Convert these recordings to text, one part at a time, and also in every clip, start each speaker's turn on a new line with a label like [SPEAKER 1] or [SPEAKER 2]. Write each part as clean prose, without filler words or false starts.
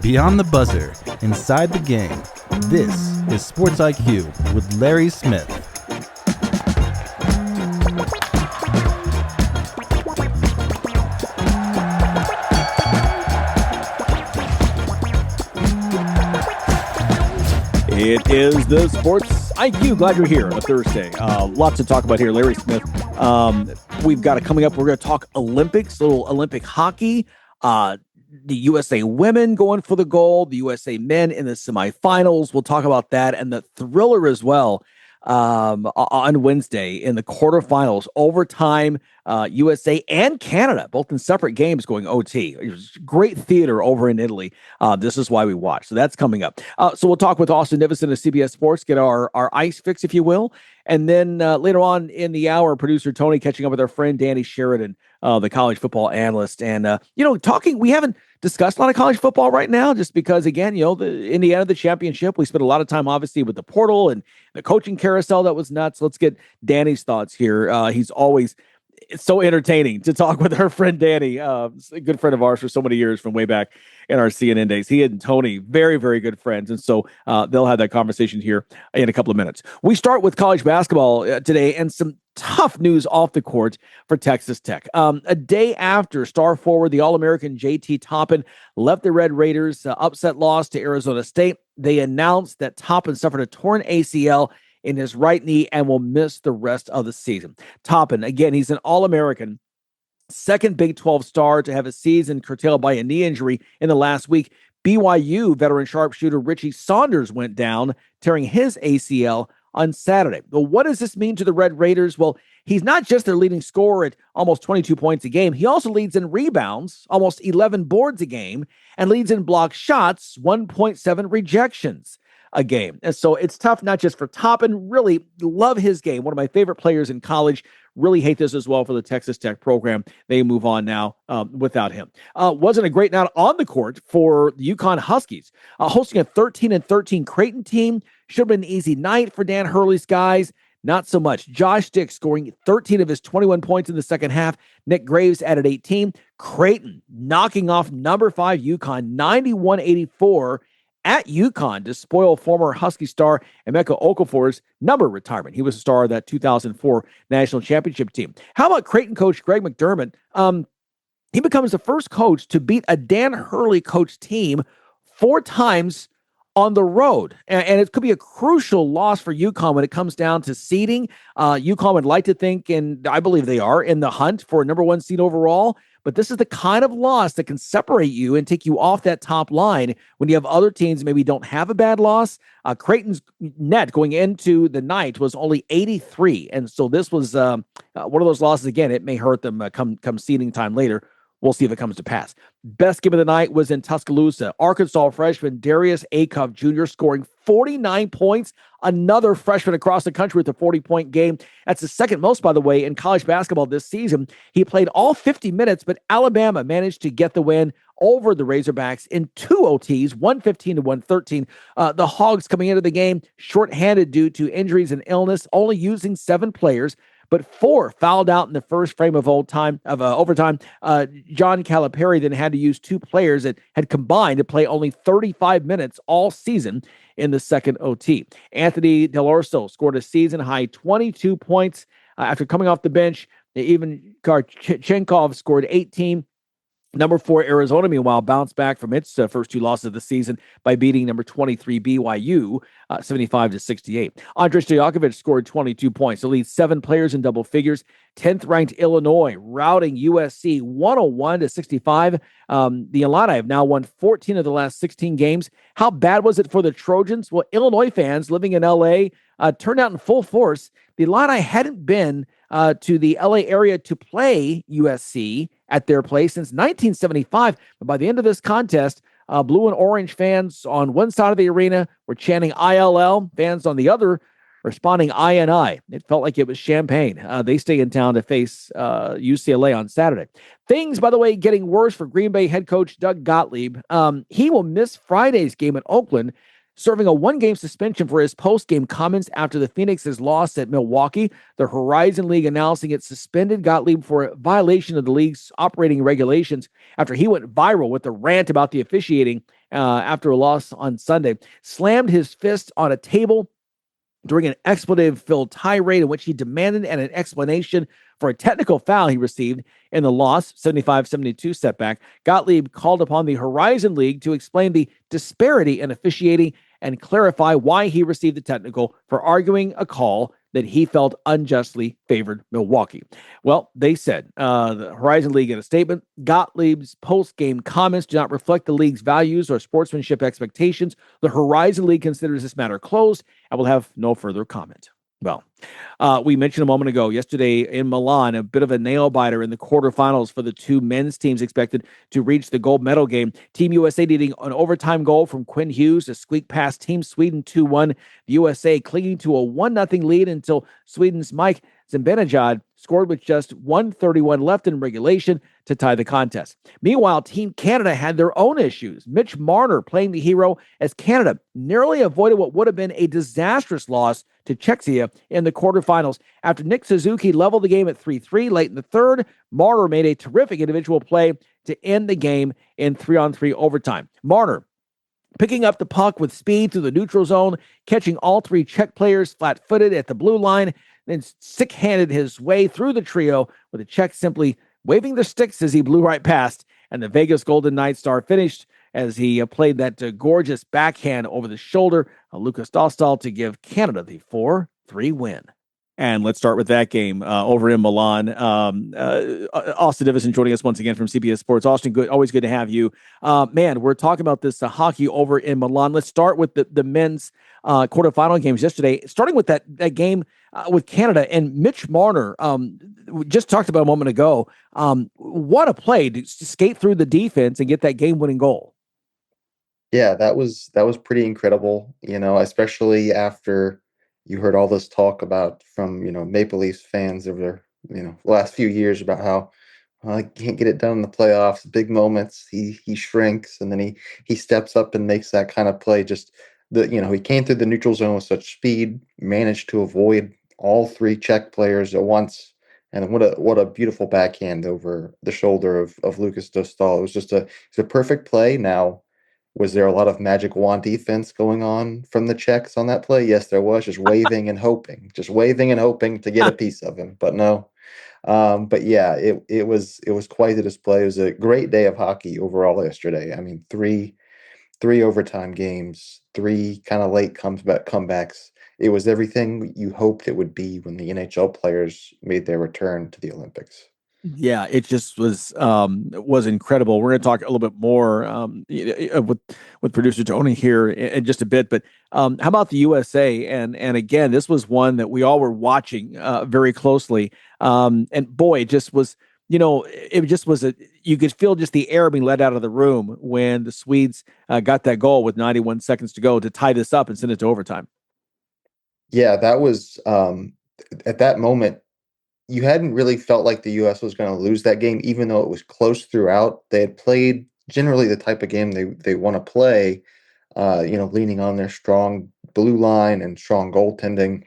[SPEAKER 1] Beyond the buzzer, inside the game, this is Sports IQ with Larry Smith.
[SPEAKER 2] It is the Sports IQ. Glad you're here on a Thursday. Lots to talk about here. Larry Smith. We've got it coming up. We're going to talk Olympics, little Olympic hockey. The USA women going for the gold, the USA men in the semifinals. We'll talk about that and the thriller as well on Wednesday in the quarterfinals. Overtime, USA and Canada, both in separate games going OT. It was great theater over in Italy. This is why we watch. So that's coming up. So we'll talk with Austin Nivison of CBS Sports, get our ice fix, if you will. And then later on in the hour, producer Tony catching up with our friend Danny Sheridan, the college football analyst. And, we haven't discussed a lot of college football right now just because, again, the Indiana, the championship, we spent a lot of time, obviously, with the portal and the coaching carousel that was nuts. Let's get Danny's thoughts here. He's always it's so entertaining to talk with our friend Danny, a good friend of ours for so many years from way back in our CNN days. He and Tony, very, very good friends. And so they'll have that conversation here in a couple of minutes. We start with college basketball today and some tough news off the court for Texas Tech. A day after star forward, the All-American JT Toppin left the Red Raiders, upset loss to Arizona State. They announced that Toppin suffered a torn ACL in his right knee and will miss the rest of the season. Toppin, again, he's an All-American, second Big 12 star to have a season curtailed by a knee injury in the last week. BYU veteran sharpshooter Richie Saunders went down, tearing his ACL on Saturday. Well, what does this mean to the Red Raiders? Well, he's not just their leading scorer at almost 22 points a game. He also leads in rebounds, almost 11 boards a game, and leads in blocked shots, 1.7 rejections a game. And so it's tough, not just for Toppin, really love his game. One of my favorite players in college. Really hate this as well for the Texas Tech program. They move on now without him. Wasn't a great night on the court for the UConn Huskies. Hosting a 13-13 Creighton team. Should have been an easy night for Dan Hurley's guys. Not so much. Josh Dick scoring 13 of his 21 points in the second half. Nick Graves added 18. Creighton knocking off number 5 UConn 91-84 at UConn to spoil former Husky star Emeka Okafor's number retirement. He was a star of that 2004 national championship team. How about Creighton coach Greg McDermott? He becomes the first coach to beat a Dan Hurley coach team 4 times on the road. And it could be a crucial loss for UConn when it comes down to seeding. UConn would like to think, and I believe they are, in the hunt for a number 1 seed overall. But this is the kind of loss that can separate you and take you off that top line when you have other teams maybe don't have a bad loss. Creighton's net going into the night was only 83. And so this was one of those losses. Again, it may hurt them come seeding time later. We'll see if it comes to pass. Best game of the night was in Tuscaloosa. Arkansas freshman Darius Acuff Jr. scoring 49 points. Another freshman across the country with a 40-point game. That's the second most, by the way, in college basketball this season. He played all 50 minutes, but Alabama managed to get the win over the Razorbacks in 2 OTs, 115-113. The Hogs coming into the game shorthanded due to injuries and illness, only using 7 players. But 4 fouled out in the first frame of overtime. John Calipari then had to use 2 players that had combined to play only 35 minutes all season in the second OT. Anthony Delorso scored a season-high 22 points after coming off the bench. Even Karchenkov scored 18. Number 4, Arizona, meanwhile, bounced back from its first 2 losses of the season by beating number 23, BYU, 75-68. Andrej Stojakovic scored 22 points to lead 7 players in double figures. 10th-ranked Illinois routing USC 101-65. The Illini have now won 14 of the last 16 games. How bad was it for the Trojans? Well, Illinois fans living in L.A. Turned out in full force. The Illini hadn't been to the LA area to play USC at their place since 1975. But by the end of this contest, blue and orange fans on one side of the arena were chanting ILL, fans on the other responding INI. It felt like it was champagne. They stay in town to face UCLA on Saturday. Things, by the way, getting worse for Green Bay head coach Doug Gottlieb. He will miss Friday's game in Oakland. serving a one-game suspension for his post-game comments after the Phoenix's loss at Milwaukee. The Horizon League announcing it suspended Gottlieb for a violation of the league's operating regulations after he went viral with a rant about the officiating after a loss on Sunday. Slammed his fist on a table during an expletive-filled tirade in which he demanded an explanation for a technical foul he received in the loss, 75-72 setback. Gottlieb called upon the Horizon League to explain the disparity in officiating and clarify why he received the technical for arguing a call that he felt unjustly favored Milwaukee. Well, they said, the Horizon League in a statement, Gottlieb's post-game comments do not reflect the league's values or sportsmanship expectations. The Horizon League considers this matter closed and will have no further comment. Well, we mentioned a moment ago, yesterday in Milan, a bit of a nail-biter in the quarterfinals for the two men's teams expected to reach the gold medal game. Team USA needing an overtime goal from Quinn Hughes to squeak past Team Sweden 2-1. The USA clinging to a 1-0 lead until Sweden's Mike Zibanejad scored with just 1:31 left in regulation to tie the contest. Meanwhile, Team Canada had their own issues. Mitch Marner playing the hero as Canada narrowly avoided what would have been a disastrous loss to Czechia in the quarterfinals. After Nick Suzuki leveled the game at 3-3 late in the third, Marner made a terrific individual play to end the game in 3-on-3 overtime. Marner picking up the puck with speed through the neutral zone, catching all three Czech players flat-footed at the blue line, then stick-handed his way through the trio, with the Czech simply waving their sticks as he blew right past, and the Vegas Golden Knights star finished as he played that gorgeous backhand over the shoulder of Lukas Dostal to give Canada the 4-3 win. And let's start with that game over in Milan. Austin Nivison joining us once again from CBS Sports Austin. Always good to have you. Man, we're talking about this hockey over in Milan. Let's start with the men's quarterfinal games yesterday, starting with that game with Canada. And Mitch Marner, we just talked about a moment ago. What a play to skate through the defense and get that game-winning goal.
[SPEAKER 3] Yeah, that was pretty incredible, especially after you heard all this talk about from, Maple Leafs fans over, the last few years about how he can't get it done in the playoffs, big moments, he shrinks, and then he steps up and makes that kind of play. Just he came through the neutral zone with such speed, managed to avoid all three Czech players at once. And what a beautiful backhand over the shoulder of Lukas Dostal. It was just it's a perfect play. Now, was there a lot of magic wand defense going on from the Czechs on that play? Yes, there was, just waving and hoping to get a piece of him. But no. But yeah, it was quite a display. It was a great day of hockey overall yesterday. I mean, three overtime games, three kind of late comebacks. It was everything you hoped it would be when the NHL players made their return to the Olympics.
[SPEAKER 2] Yeah, it just was incredible. We're going to talk a little bit more with producer Tony here in just a bit. But how about the USA? And again, this was one that we all were watching very closely. And boy, it just was. It just was you could feel just the air being let out of the room when the Swedes got that goal with 91 seconds to go to tie this up and send it to overtime.
[SPEAKER 3] Yeah, that was at that moment. You hadn't really felt like the U.S. was going to lose that game, even though it was close throughout. They had played generally the type of game they want to play, leaning on their strong blue line and strong goaltending,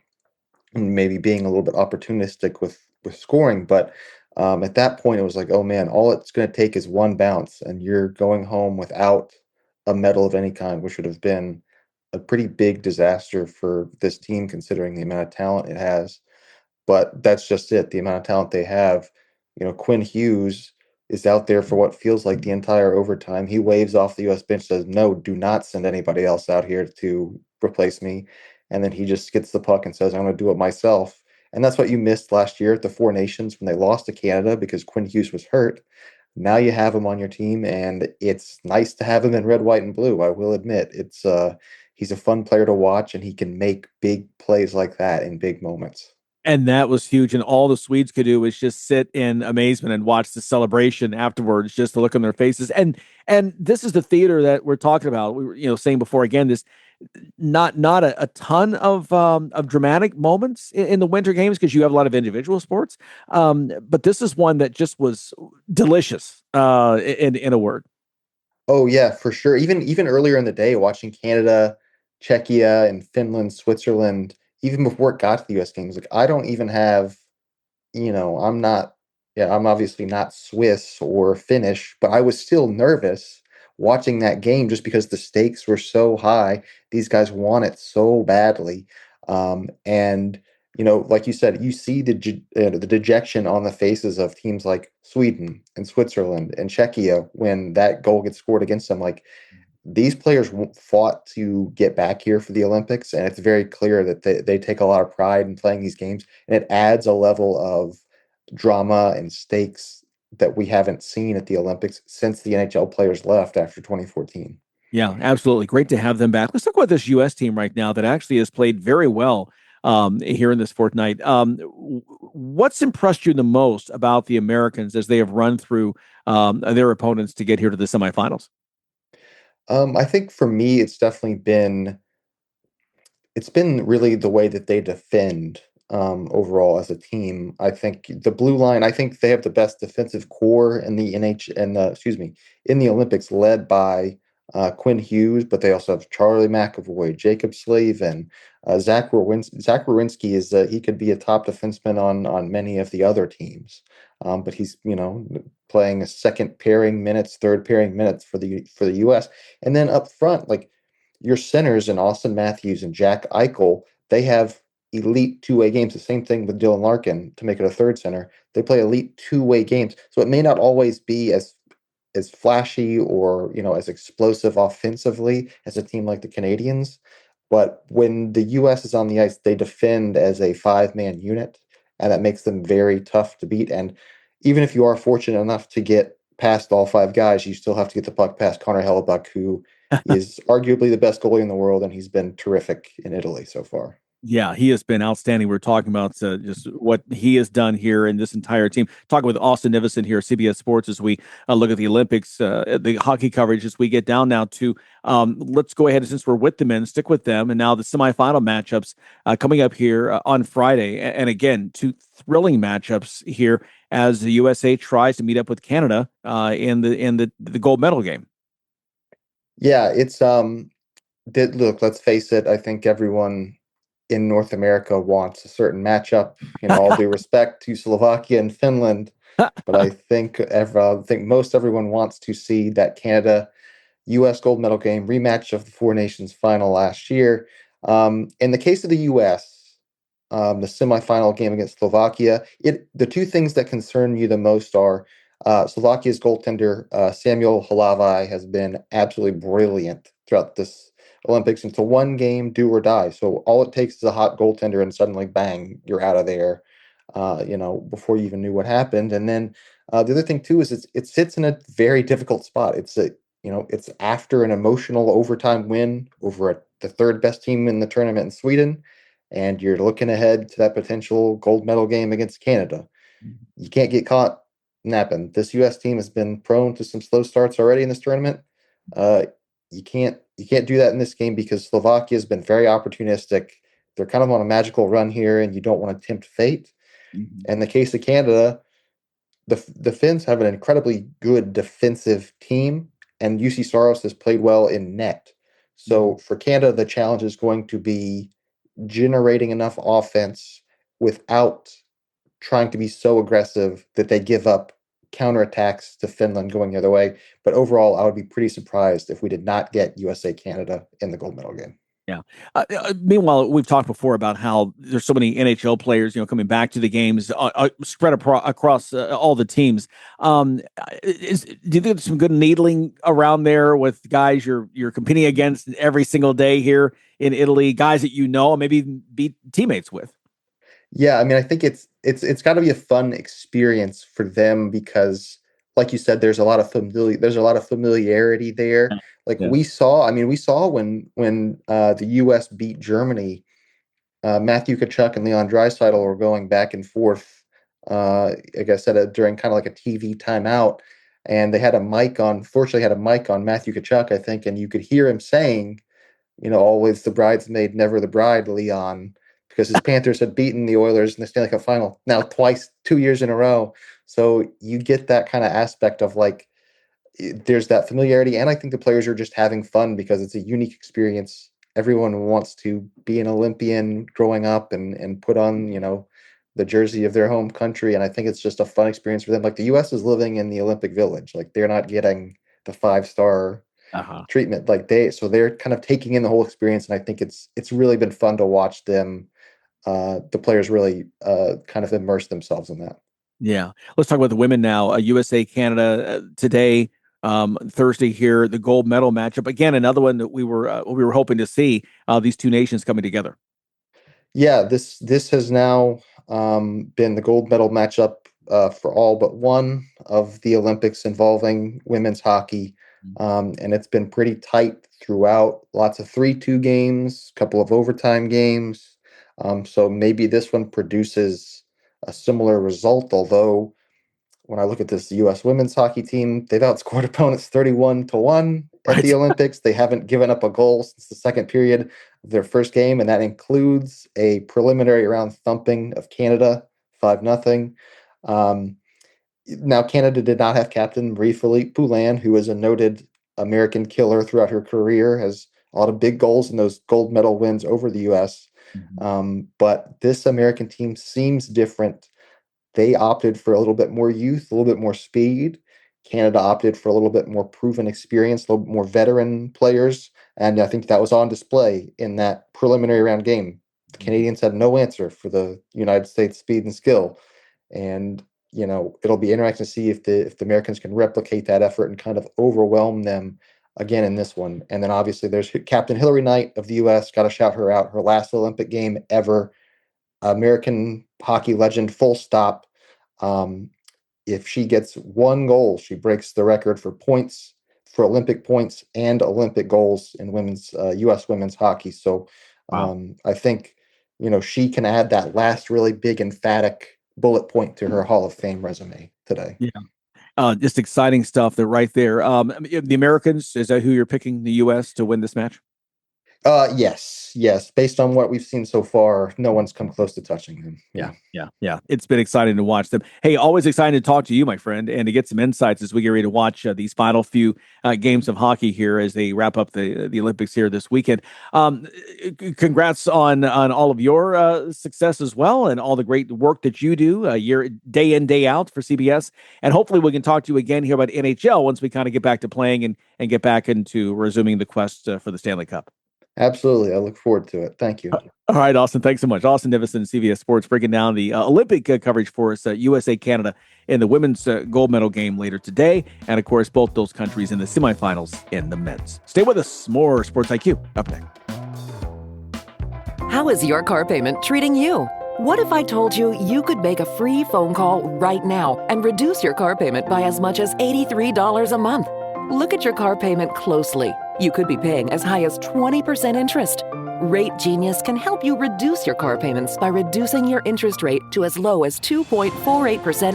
[SPEAKER 3] and maybe being a little bit opportunistic with scoring. But at that point, it was like, oh man, all it's going to take is one bounce, and you're going home without a medal of any kind, which would have been a pretty big disaster for this team, considering the amount of talent it has. But that's just it. The amount of talent they have. Quinn Hughes is out there for what feels like the entire overtime. He waves off the U.S. bench, says, no, do not send anybody else out here to replace me. And then he just gets the puck and says, I'm going to do it myself. And that's what you missed last year at the Four Nations when they lost to Canada because Quinn Hughes was hurt. Now you have him on your team, and it's nice to have him in red, white, and blue. I will admit, he's a fun player to watch, and he can make big plays like that in big moments.
[SPEAKER 2] And that was huge. And all the Swedes could do was just sit in amazement and watch the celebration afterwards, just to look on their faces. And this is the theater that we're talking about. We were, saying before, again, this not a ton of dramatic moments in the winter games because you have a lot of individual sports. But this is one that just was delicious in a word.
[SPEAKER 3] Oh yeah, for sure. Even earlier in the day, watching Canada Czechia and Finland, Switzerland, even before it got to the US games. Like I don't even have, I'm not, yeah, I'm obviously not Swiss or Finnish, but I was still nervous watching that game just because the stakes were so high. These guys want it so badly. And like you said, you see the dejection on the faces of teams like Sweden and Switzerland and Czechia when that goal gets scored against them. Like these players fought to get back here for the Olympics, and it's very clear that they take a lot of pride in playing these games, and it adds a level of drama and stakes that we haven't seen at the Olympics since the NHL players left after 2014.
[SPEAKER 2] Yeah, absolutely. Great to have them back. Let's talk about this U.S. team right now that actually has played very well here in this fortnight. What's impressed you the most about the Americans as they have run through their opponents to get here to the semifinals?
[SPEAKER 3] I think for me, it's been really the way that they defend overall as a team. I think the blue line. I think they have the best defensive core in the in the Olympics, led by Quinn Hughes. But they also have Charlie McAvoy, Jacob Slave, and Zach Werenski is he could be a top defenseman on many of the other teams. But he's playing a second pairing minutes, third pairing minutes for the U.S. And then up front, like your centers in Austin Matthews and Jack Eichel, they have elite two-way games. The same thing with Dylan Larkin to make it a third center. They play elite two-way games. So it may not always be as flashy or as explosive offensively as a team like the Canadians, but when the US is on the ice, they defend as a five-man unit, and that makes them very tough to beat. And even if you are fortunate enough to get past all five guys, you still have to get the puck past Connor Hellebuck, who is arguably the best goalie in the world, and he's been terrific in Italy so far.
[SPEAKER 2] Yeah, he has been outstanding. We're talking about just what he has done here in this entire team. Talking with Austin Nivison here at CBS Sports as we look at the Olympics, the hockey coverage as we get down now to, let's go ahead, since we're with the men, stick with them. And now the semifinal matchups coming up here on Friday. And again, two thrilling matchups here as the USA tries to meet up with Canada in the gold medal game.
[SPEAKER 3] Yeah, it's look, let's face it, I think everyone in North America wants a certain matchup. All due respect to Slovakia and Finland, but I think most everyone wants to see that Canada U.S. gold medal game rematch of the Four Nations final last year. In the case of the U.S., the semifinal game against Slovakia, the two things that concern you the most are Slovakia's goaltender Samuel Halavai has been absolutely brilliant throughout this Olympics. Into one game, do or die. So all it takes is a hot goaltender, and suddenly, bang, you're out of there. Before you even knew what happened. And then the other thing too is it sits in a very difficult spot. It's after an emotional overtime win over the third best team in the tournament in Sweden, and you're looking ahead to that potential gold medal game against Canada. You can't get caught napping. This U.S. team has been prone to some slow starts already in this tournament. Uh, you can't do that in this game because Slovakia has been very opportunistic. They're kind of on a magical run here, and you don't want to tempt fate.
[SPEAKER 2] Mhm.
[SPEAKER 3] In the case of Canada, the Finns have an incredibly good defensive team, and UC Saros has played well in net. So for Canada, the challenge is going to be generating enough offense without trying to be so aggressive that they give up counterattacks to Finland going the other way. But overall, I would be pretty surprised if we did not get USA Canada in the gold medal game.
[SPEAKER 2] Yeah. Meanwhile, we've talked before about how there's so many NHL players, coming back to the games, spread across all the teams. Do you think there's some good needling around there with guys you're competing against every single day here in Italy, guys that maybe even be teammates with?
[SPEAKER 3] Yeah, I mean, I think it's got to be a fun experience for them because, like you said, there's a lot of familiarity there. Like
[SPEAKER 2] Yeah.
[SPEAKER 3] we saw when the U.S. beat Germany, Matthew Tkachuk and Leon Draisaitl were going back and forth. Like I said, during kind of like a TV timeout, and they had a mic on. Fortunately, had a mic on Matthew Tkachuk, I think, and you could hear him saying, always the bridesmaid, never the bride, Leon, because his Panthers had beaten the Oilers in the Stanley Cup final now twice, 2 years in a row. So you get that kind of aspect of like, there's that familiarity. And I think the players are just having fun because it's a unique experience everyone wants to be an Olympian growing up and put on, the jersey of their home country. And I think it's just a fun experience for them. Like the US is living in the Olympic Village. Like they're not getting the 5-star
[SPEAKER 2] Uh-huh.
[SPEAKER 3] treatment. So they're kind of taking in the whole experience. And I think it's really been fun to watch them, the players really kind of immerse themselves in that.
[SPEAKER 2] Yeah. Let's talk about the women now. USA, Canada today, Thursday here, the gold medal matchup. Again, another one that we were hoping to see, these two nations coming together.
[SPEAKER 3] Yeah, this has now been the gold medal matchup for all but one of the Olympics involving women's hockey, and it's been pretty tight throughout. Lots of 3-2 games, couple of overtime games. So maybe this one produces a similar result. Although when I look at this U.S. women's hockey team, they've outscored opponents 31-1 at the
[SPEAKER 2] Right.
[SPEAKER 3] Olympics. They haven't given up a goal since the second period of their first game, and that includes a preliminary round thumping of Canada, 5-0. Now, Canada did not have captain Marie-Philippe Poulin, who is a noted American killer throughout her career, has a lot of big goals in those gold medal wins over the U.S. But this American team seems different. They opted for a little bit more youth, a little bit more speed. Canada opted for a little bit more proven experience, a little bit more veteran players. And I think that was on display in that preliminary round game. The Canadians had no answer for the United States speed and skill. And, it'll be interesting to see if the Americans can replicate that effort and kind of overwhelm them again in this one. And then obviously there's Captain Hillary Knight of the U.S. Got to shout her out. Her last Olympic game ever. American hockey legend, full stop. If she gets one goal, she breaks the record for points, for Olympic points and Olympic goals in U.S. women's hockey. So
[SPEAKER 2] Wow.
[SPEAKER 3] I think, she can add that last really big emphatic bullet point to her Hall of Fame resume today.
[SPEAKER 2] Yeah. Just exciting stuff. They're right there. The Americans, is that who you're picking, the U.S. to win this match?
[SPEAKER 3] Yes. Based on what we've seen so far, no one's come close to touching them.
[SPEAKER 2] Yeah. It's been exciting to watch them. Hey, always excited to talk to you, my friend, and to get some insights as we get ready to watch these final few games of hockey here as they wrap up the Olympics here this weekend. Congrats on all of your success as well, and all the great work that you do year day in, day out for CBS. And hopefully we can talk to you again here about NHL once we kind of get back to playing and get back into resuming the quest for the Stanley Cup.
[SPEAKER 3] Absolutely. I look forward to it. Thank you.
[SPEAKER 2] All right, Austin. Thanks so much. Austin Nivison, CBS Sports, breaking down the Olympic coverage for us, USA, Canada, in the women's gold medal game later today. And, of course, both those countries in the semifinals in the men's. Stay with us. More Sports IQ up next.
[SPEAKER 4] How is your car payment treating you? What if I told you you could make a free phone call right now and reduce your car payment by as much as $83 a month? Look at your car payment closely. You could be paying as high as 20% interest. Rate Genius can help you reduce your car payments by reducing your interest rate to as low as 2.48%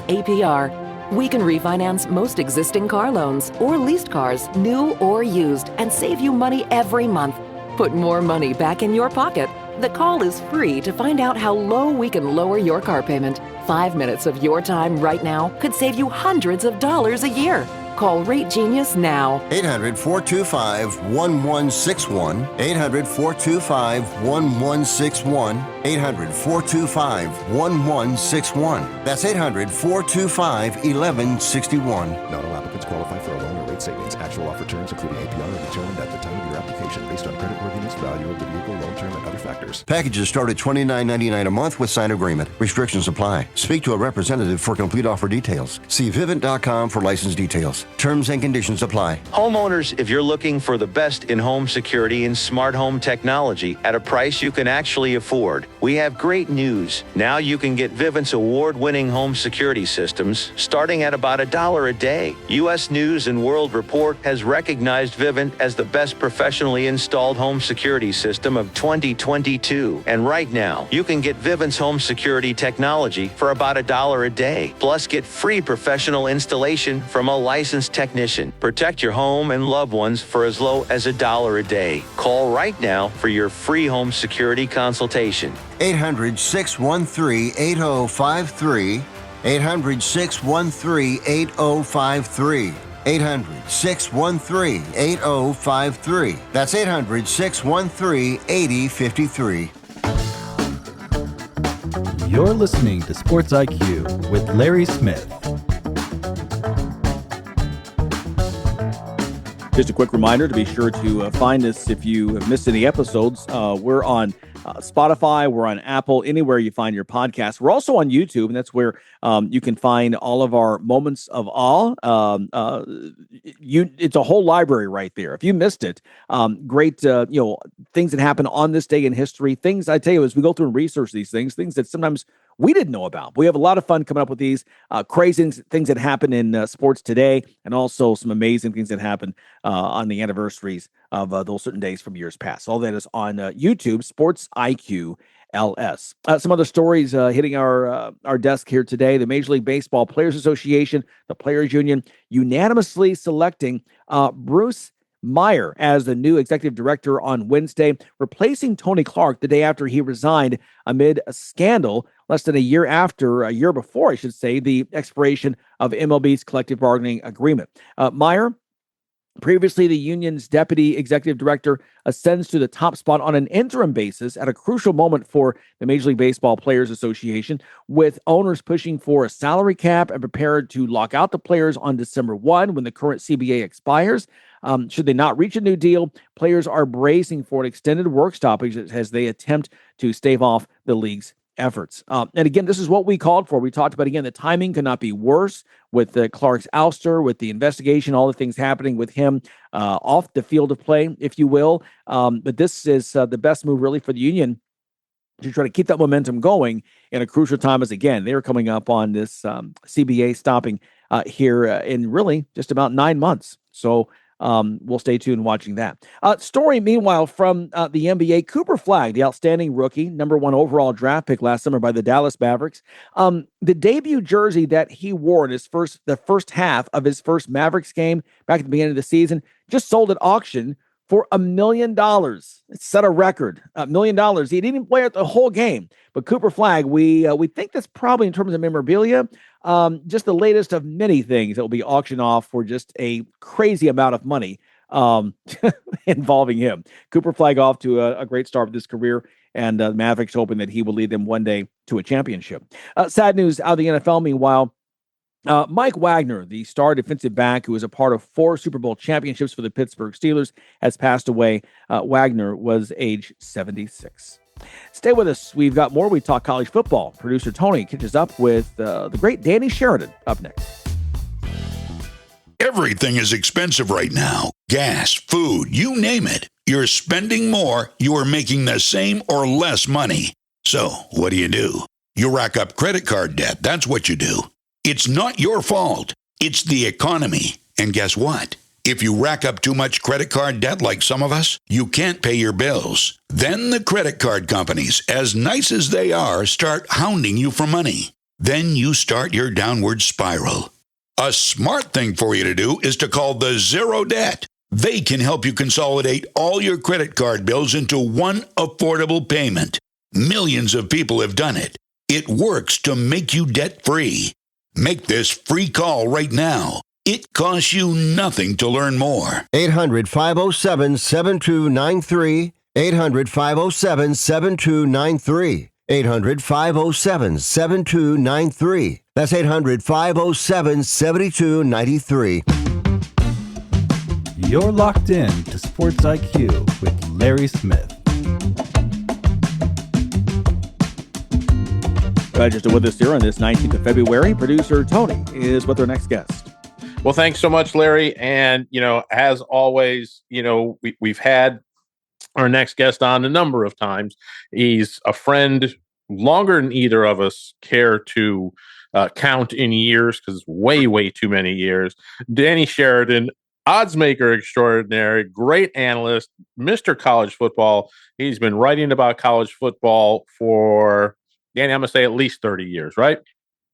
[SPEAKER 4] APR. We can refinance most existing car loans or leased cars, new or used, and save you money every month. Put more money back in your pocket. The call is free to find out how low we can lower your car payment. 5 minutes of your time right now could save you hundreds of dollars a year. Call Rate Genius now.
[SPEAKER 5] 800-425-1161. 800-425-1161. 800-425-1161. That's 800-425-1161.
[SPEAKER 6] Not all applicants qualify for a loan or rate savings. Actual offer terms, including APR, are determined at the time of your application based on creditworthiness, value of the vehicle, loan term, and other factors.
[SPEAKER 5] Packages start at $29.99 a month with signed agreement. Restrictions apply. Speak to a representative for complete offer details. See Vivint.com for license details. Terms and conditions apply.
[SPEAKER 7] Homeowners, if you're looking for the best in home security and smart home technology at a price you can actually afford, we have great news. Now you can get Vivint's award-winning home security systems starting at about $1 a day. U.S. News and World Report has recognized Vivint as the best professionally installed home security system of 2022. And right now, you can get Vivint's home security technology for about $1 a day. Plus, get free professional installation from a licensed technician. Protect your home and loved ones for as low as $1 a day. Call right now for your free home security consultation.
[SPEAKER 5] 800-613-8053. 800-613-8053. 800-613-8053. That's 800-613-8053.
[SPEAKER 1] You're listening to Sports IQ with Larry Smith.
[SPEAKER 2] Just a quick reminder to be sure to find us if you have missed any episodes. We're on Spotify, we're on Apple, anywhere you find your podcast. We're also on YouTube, and that's where you can find all of our moments of awe. It's a whole library right there. If you missed it, great, things that happen on this day in history. Things I tell you as we go through and research these things that sometimes we didn't know about. We have a lot of fun coming up with these crazy things that happen in sports today, and also some amazing things that happen on the anniversaries of those certain days from years past. All that is on YouTube, Sports IQ LS. Some other stories hitting our desk here today. The Major League Baseball Players Association, the Players Union, unanimously selecting Bruce Meyer as the new executive director on Wednesday, replacing Tony Clark the day after he resigned amid a scandal less than a year before, I should say, the expiration of MLB's collective bargaining agreement. Meyer, previously the union's deputy executive director, ascends to the top spot on an interim basis at a crucial moment for the Major League Baseball Players Association, with owners pushing for a salary cap and prepared to lock out the players on December 1 when the current CBA expires. Should they not reach a new deal, players are bracing for an extended work stoppage as they attempt to stave off the league's efforts. And again, this is what we called for. We talked about, again, the timing could not be worse with Clark's ouster, with the investigation, all the things happening with him off the field of play, if you will. But this is the best move really for the union to try to keep that momentum going in a crucial time, as again, they're coming up on this CBA stopping here in really just about 9 months. So we'll stay tuned watching that. Story, meanwhile, from the NBA, Cooper Flagg, the outstanding rookie, number 1 overall draft pick last summer by the Dallas Mavericks. The debut jersey that he wore in the first half of his first Mavericks game back at the beginning of the season just sold at auction for $1 million. It set a record, $1 million. He didn't even play it the whole game. But Cooper Flagg, we think that's probably, in terms of memorabilia, just the latest of many things that will be auctioned off for just a crazy amount of money involving him. Cooper Flagg off to a great start with his career, and the Mavericks hoping that he will lead them one day to a championship. Sad news out of the NFL, meanwhile. Mike Wagner, the star defensive back who was a part of 4 Super Bowl championships for the Pittsburgh Steelers, has passed away. Wagner was age 76. Stay with us. We've got more. We talk college football. Producer Tony catches up with the great Danny Sheridan up next.
[SPEAKER 8] Everything is expensive right now. Gas, food, you name it. You're spending more, you are making the same or less money. So, what do? You rack up credit card debt. That's what you do. It's not your fault. It's the economy. And guess what? If you rack up too much credit card debt like some of us, you can't pay your bills. Then the credit card companies, as nice as they are, start hounding you for money. Then you start your downward spiral. A smart thing for you to do is to call the Zero Debt. They can help you consolidate all your credit card bills into one affordable payment. Millions of people have done it. It works to make you debt-free. Make this free call right now. It costs you nothing to learn more.
[SPEAKER 5] 800-507-7293. 800-507-7293. 800-507-7293. That's 800-507-7293.
[SPEAKER 1] You're locked in to Sports IQ with Larry Smith.
[SPEAKER 2] Glad you're still with us here on this 19th of February. Producer Tony is with our next guest.
[SPEAKER 9] Well, thanks so much, Larry. And, as always, we've had our next guest on a number of times. He's a friend longer than either of us care to count in years, because way, way too many years. Danny Sheridan, odds maker extraordinary, great analyst, Mr. College Football. He's been writing about college football for, Danny, I'm going to say at least 30 years, right?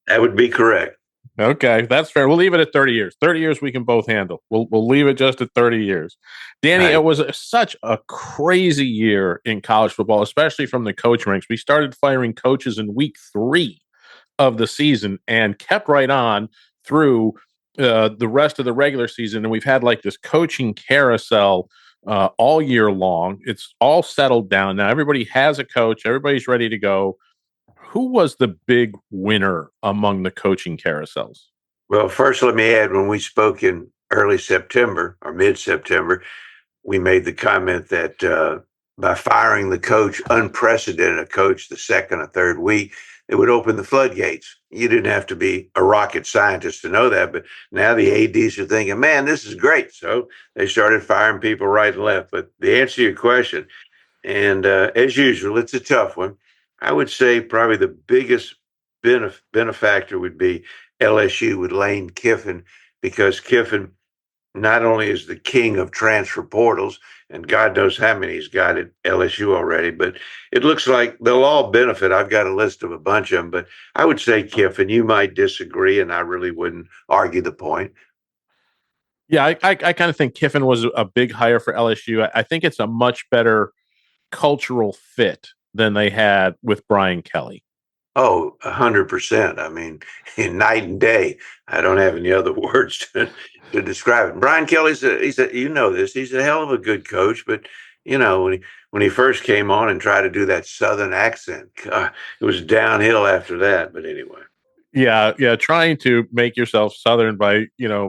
[SPEAKER 10] That would be correct.
[SPEAKER 9] Okay, that's fair. We'll leave it at 30 years. 30 years we can both handle. We'll leave it just at 30 years. Danny, It was such a crazy year in college football, especially from the coach ranks. We started firing coaches in week 3 of the season and kept right on through the rest of the regular season, and we've had like this coaching carousel all year long. It's all settled down now. Everybody has a coach. Everybody's ready to go. Who was the big winner among the coaching carousels?
[SPEAKER 10] Well, first, let me add, when we spoke in early September or mid-September, we made the comment that by firing the coach, unprecedented coach, the second or third week, it would open the floodgates. You didn't have to be a rocket scientist to know that, but now the ADs are thinking, man, this is great. So they started firing people right and left. But the answer to your question, and as usual, it's a tough one. I would say probably the biggest benefactor would be LSU with Lane Kiffin, because Kiffin not only is the king of transfer portals, and God knows how many he's got at LSU already, but it looks like they'll all benefit. I've got a list of a bunch of them, but I would say Kiffin. You might disagree, and I really wouldn't argue the point.
[SPEAKER 9] Yeah, I kind of think Kiffin was a big hire for LSU. I think it's a much better cultural fit than they had with Brian Kelly.
[SPEAKER 10] Oh, 100%. I mean, in night and day. I don't have any other words to describe it. Brian Kelly's he's a he's a hell of a good coach, but when he first came on and tried to do that Southern accent, God, it was downhill after that. But anyway.
[SPEAKER 9] Yeah. Trying to make yourself Southern by,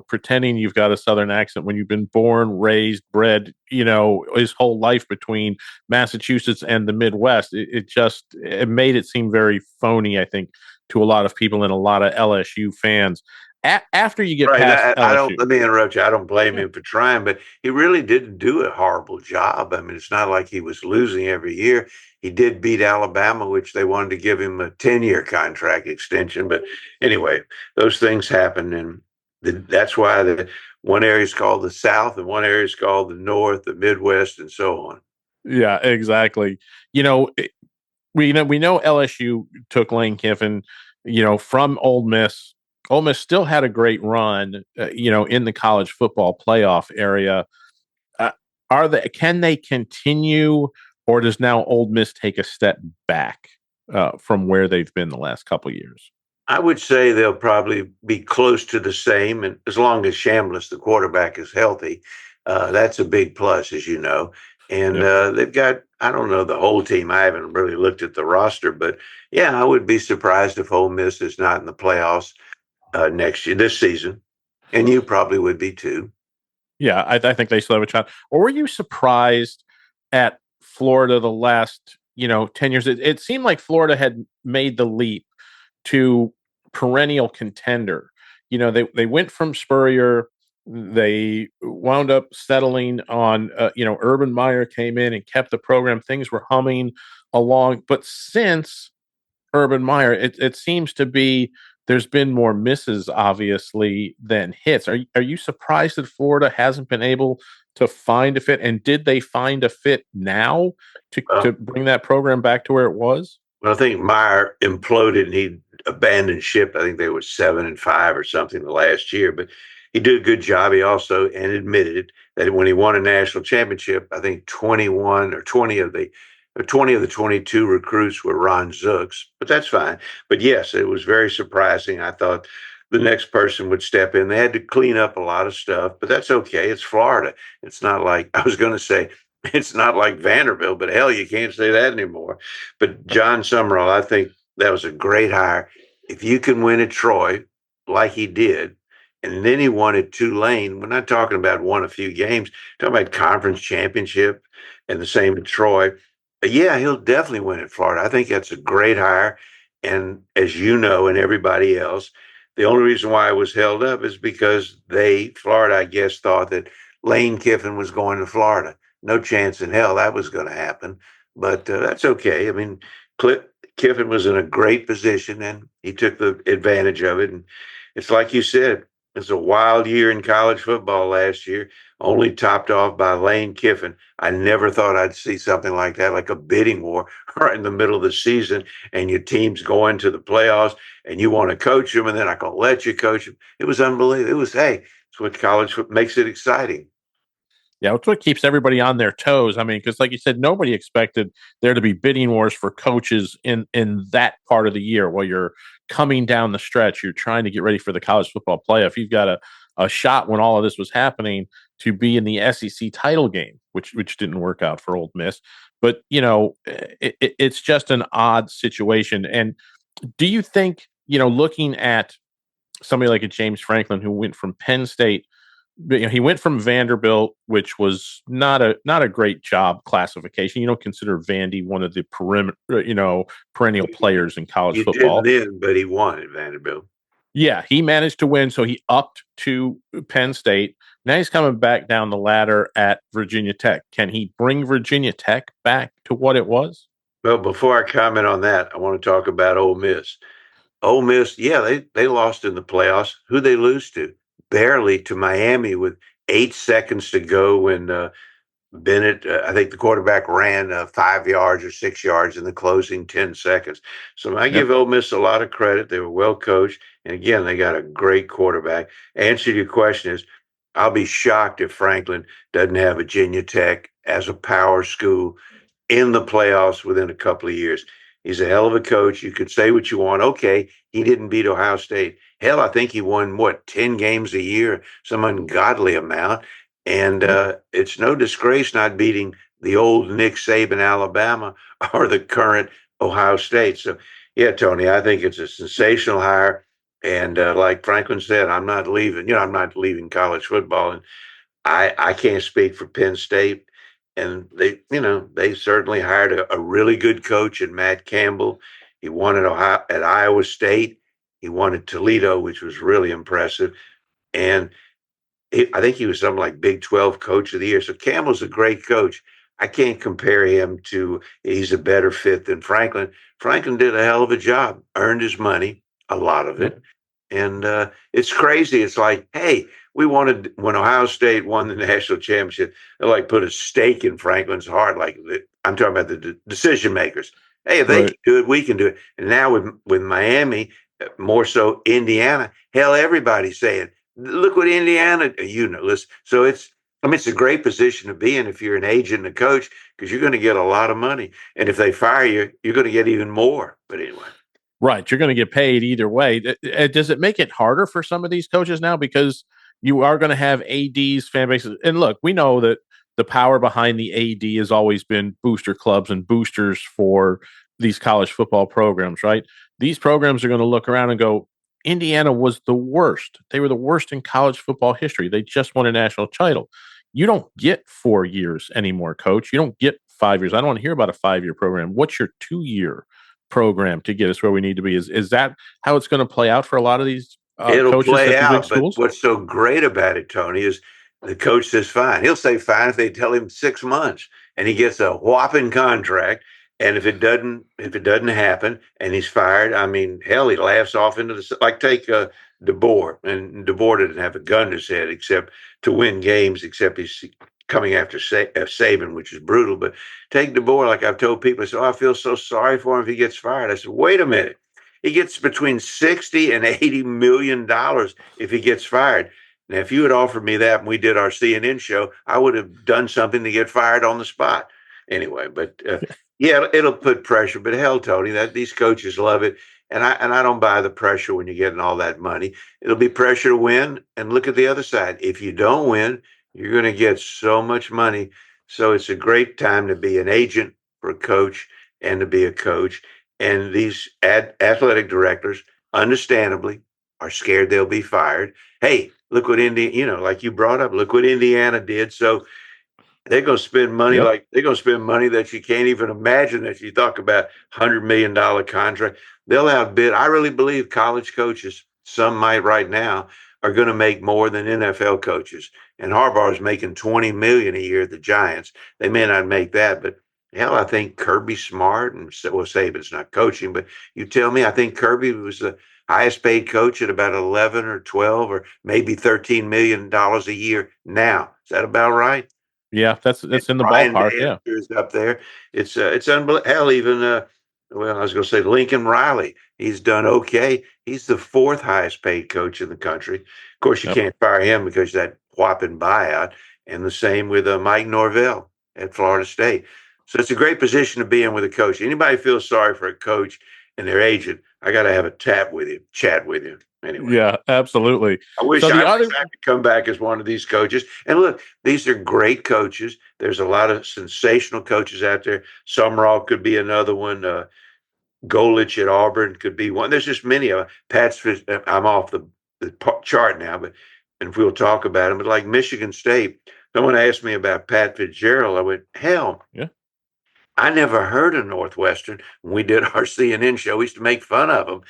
[SPEAKER 9] pretending you've got a Southern accent when you've been born, raised, bred, his whole life between Massachusetts and the Midwest. It made it seem very phony, I think, to a lot of people and a lot of LSU fans. After you get past LSU,
[SPEAKER 10] let me interrupt you. I don't blame him for trying, but he really didn't do a horrible job. I mean, it's not like he was losing every year. He did beat Alabama, which they wanted to give him a 10-year contract extension. But anyway, those things happen. And that's why one area is called the South and one area is called the North, the Midwest, and so on.
[SPEAKER 9] Yeah, exactly. We know LSU took Lane Kiffin, from Ole Miss. Ole Miss still had a great run, in the college football playoff area. Can they continue, or does now Ole Miss take a step back from where they've been the last couple of years?
[SPEAKER 10] I would say they'll probably be close to the same, and as long as Shambliss, the quarterback, is healthy, that's a big plus, as you know. And they've got, I don't know the whole team. I haven't really looked at the roster, but yeah, I would be surprised if Ole Miss is not in the playoffs this season, and you probably would be too.
[SPEAKER 9] Yeah, I think they still have a chance. Or were you surprised at Florida the last 10 years? It seemed like Florida had made the leap to perennial contender. They went from Spurrier. They wound up settling on Urban Meyer came in and kept the program. Things were humming along, but since Urban Meyer, it seems to be there's been more misses, obviously, than hits. Are you surprised that Florida hasn't been able to find a fit? And did they find a fit now to bring that program back to where it was?
[SPEAKER 10] Well, I think Meyer imploded and he abandoned ship. I think they were 7-5 or something the last year, but he did a good job. He also admitted that when he won a national championship, I think 20 of the 22 recruits were Ron Zook's, but that's fine. But yes, it was very surprising. I thought the next person would step in. They had to clean up a lot of stuff, but that's okay. It's Florida. It's not like, I was going to say, it's not like Vanderbilt, but hell, you can't say that anymore. But John Summerall, I think that was a great hire. If you can win at Troy like he did, and then he won at Tulane, we're not talking about won a few games, we're talking about conference championship, and the same at Troy. Yeah, he'll definitely win at Florida. I think that's a great hire. And as you know, and everybody else, the only reason why it was held up is because Florida, I guess, thought that Lane Kiffin was going to Florida. No chance in hell that was going to happen. But that's okay. I mean, Kiffin was in a great position and he took the advantage of it. And it's like you said, it's a wild year in college football last year, only topped off by Lane Kiffin. I never thought I'd see something like that, like a bidding war right in the middle of the season, and your team's going to the playoffs, and you want to coach them, and they're not going to let you coach them. It was unbelievable. It's what college makes it exciting.
[SPEAKER 9] Yeah, it's what keeps everybody on their toes. I mean, because like you said, nobody expected there to be bidding wars for coaches in that part of the year while you're coming down the stretch. You're trying to get ready for the college football playoff. You've got a shot when all of this was happening to be in the SEC title game, which didn't work out for Ole Miss. But it's just an odd situation. And do you think, looking at somebody like a James Franklin who went from Penn State, he went from Vanderbilt, which was not a great job classification. You don't consider Vandy one of the perennial players in college football.
[SPEAKER 10] He didn't then, but he won at Vanderbilt.
[SPEAKER 9] Yeah, he managed to win, so he upped to Penn State. Now he's coming back down the ladder at Virginia Tech. Can he bring Virginia Tech back to what it was?
[SPEAKER 10] Well, before I comment on that, I want to talk about Ole Miss. Ole Miss, yeah, they lost in the playoffs. Who they lose to? Barely, to Miami with 8 seconds to go when Bennett, I think the quarterback ran 5 yards or 6 yards in the closing 10 seconds. So I give Ole Miss a lot of credit. They were well coached. And again, they got a great quarterback. Answer to your question is, I'll be shocked if Franklin doesn't have Virginia Tech as a power school in the playoffs within a couple of years. He's a hell of a coach. You could say what you want. Okay, he didn't beat Ohio State. Hell, I think he won, 10 games a year, some ungodly amount. And it's no disgrace not beating the old Nick Saban Alabama or the current Ohio State. So, yeah, Tony, I think it's a sensational hire. And like Franklin said, I'm not leaving. I'm not leaving college football. And I can't speak for Penn State. And they certainly hired a really good coach in Matt Campbell. He won at Iowa State. He won at Toledo, which was really impressive. And I think he was something like Big 12 Coach of the Year. So Campbell's a great coach. I can't compare him to, he's a better fit than Franklin. Franklin did a hell of a job, earned his money, a lot of it. And it's crazy. It's like, hey, when Ohio State won the national championship, they put a stake in Franklin's heart. I'm talking about the decision makers. Hey, if they can do it, we can do it. And now with Miami, more so Indiana, hell, everybody's saying, look what Indiana, listen. So it's a great position to be in if you're an agent and a coach, because you're going to get a lot of money. And if they fire you, you're going to get even more. But anyway.
[SPEAKER 9] Right. You're going to get paid either way. Does it make it harder for some of these coaches now? Because you are going to have ADs, fan bases. And look, we know that the power behind the AD has always been booster clubs and boosters for these college football programs, right? These programs are going to look around and go, Indiana was the worst. They were the worst in college football history. They just won a national title. You don't get 4 years anymore, coach. You don't get 5 years. I don't want to hear about a 5-year program. What's your 2-year program to get us where we need to be? Is that how it's going to play out for a lot of these
[SPEAKER 10] It'll
[SPEAKER 9] coaches
[SPEAKER 10] play
[SPEAKER 9] at the
[SPEAKER 10] out,
[SPEAKER 9] big schools?
[SPEAKER 10] but what's so great about it, Tony, is the coach says fine. He'll say fine if they tell him 6 months, and he gets a whopping contract. And if it doesn't happen and he's fired, I mean, hell, he laughs off into the, take DeBoer, and DeBoer didn't have a gun to his head except to win games, except he's coming after Saban, which is brutal. But take DeBoer, like I've told people, I said, I feel so sorry for him if he gets fired. I said, wait a minute. He gets between $60 and $80 million if he gets fired. Now, if you had offered me that when we did our CNN show, I would have done something to get fired on the spot. Anyway, but yeah, it'll put pressure. But hell, Tony, these coaches love it. And I don't buy the pressure when you're getting all that money. It'll be pressure to win. And look at the other side. If you don't win, you're going to get so much money. So it's a great time to be an agent for a coach and to be a coach. And these athletic directors, understandably, are scared they'll be fired. Hey, look what like you brought up, look what Indiana did. So they're going to spend money they're going to spend money that you can't even imagine. If you talk about $100 million contract, they'll outbid. I really believe college coaches, some might right now, are going to make more than NFL coaches. And Harbaugh is making $20 million a year at the Giants. They may not make that, but hell, I think Kirby Smart, and Saban's not coaching, but you tell me, I think Kirby was the highest paid coach at about 11 or 12 or maybe $13 million a year now. Is that about right?
[SPEAKER 9] Yeah, that's in the ballpark. Yeah,
[SPEAKER 10] is up there. It's unbelievable. Hell, even I was going to say Lincoln Riley. He's done okay. He's the 4th highest paid coach in the country. Of course, you can't fire him because of that whopping buyout. and the same with Mike Norvell at Florida State. So it's a great position to be in with a coach. Anybody feels sorry for a coach and their agent, I got to have a chat with you. Anyway.
[SPEAKER 9] Yeah, absolutely.
[SPEAKER 10] I wish
[SPEAKER 9] So the
[SPEAKER 10] I
[SPEAKER 9] other,
[SPEAKER 10] could come back as one of these coaches. And look, these are great coaches. There's a lot of sensational coaches out there. Summerall could be another one. Golich at Auburn could be one. There's just many of them. I'm off the chart now, but and if we'll talk about them, but like Michigan State, someone asked me about Pat Fitzgerald. I went, hell,
[SPEAKER 9] yeah,
[SPEAKER 10] I never heard of Northwestern. When we did our CNN show, we used to make fun of him.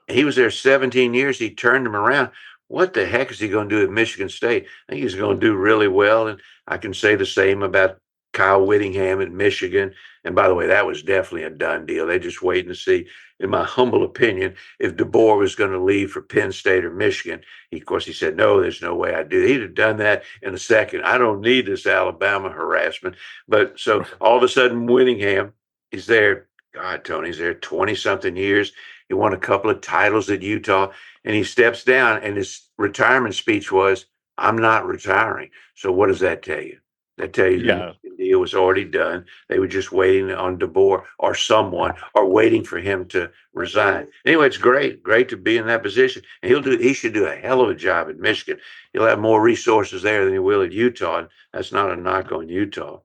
[SPEAKER 10] He was there 17 years. He turned him around. What the heck is he going to do at Michigan State? I think he's going to do really well. And I can say the same about Kyle Whittingham at Michigan. And by the way, that was definitely a done deal. They're just waiting to see, in my humble opinion, if DeBoer was going to leave for Penn State or Michigan. Of course, he said, no, there's no way I'd do that. He'd have done that in a second. I don't need this Alabama harassment. But so all of a sudden, Whittingham is there. God, Tony's there 20-something years. He won a couple of titles at Utah, and he steps down, and his retirement speech was, I'm not retiring. So what does that tell you? That tell you the deal was already done. They were just waiting on DeBoer or someone, or waiting for him to resign. Anyway, it's great to be in that position. And he should do a hell of a job at Michigan. He'll have more resources there than he will at Utah. And that's not a knock on Utah.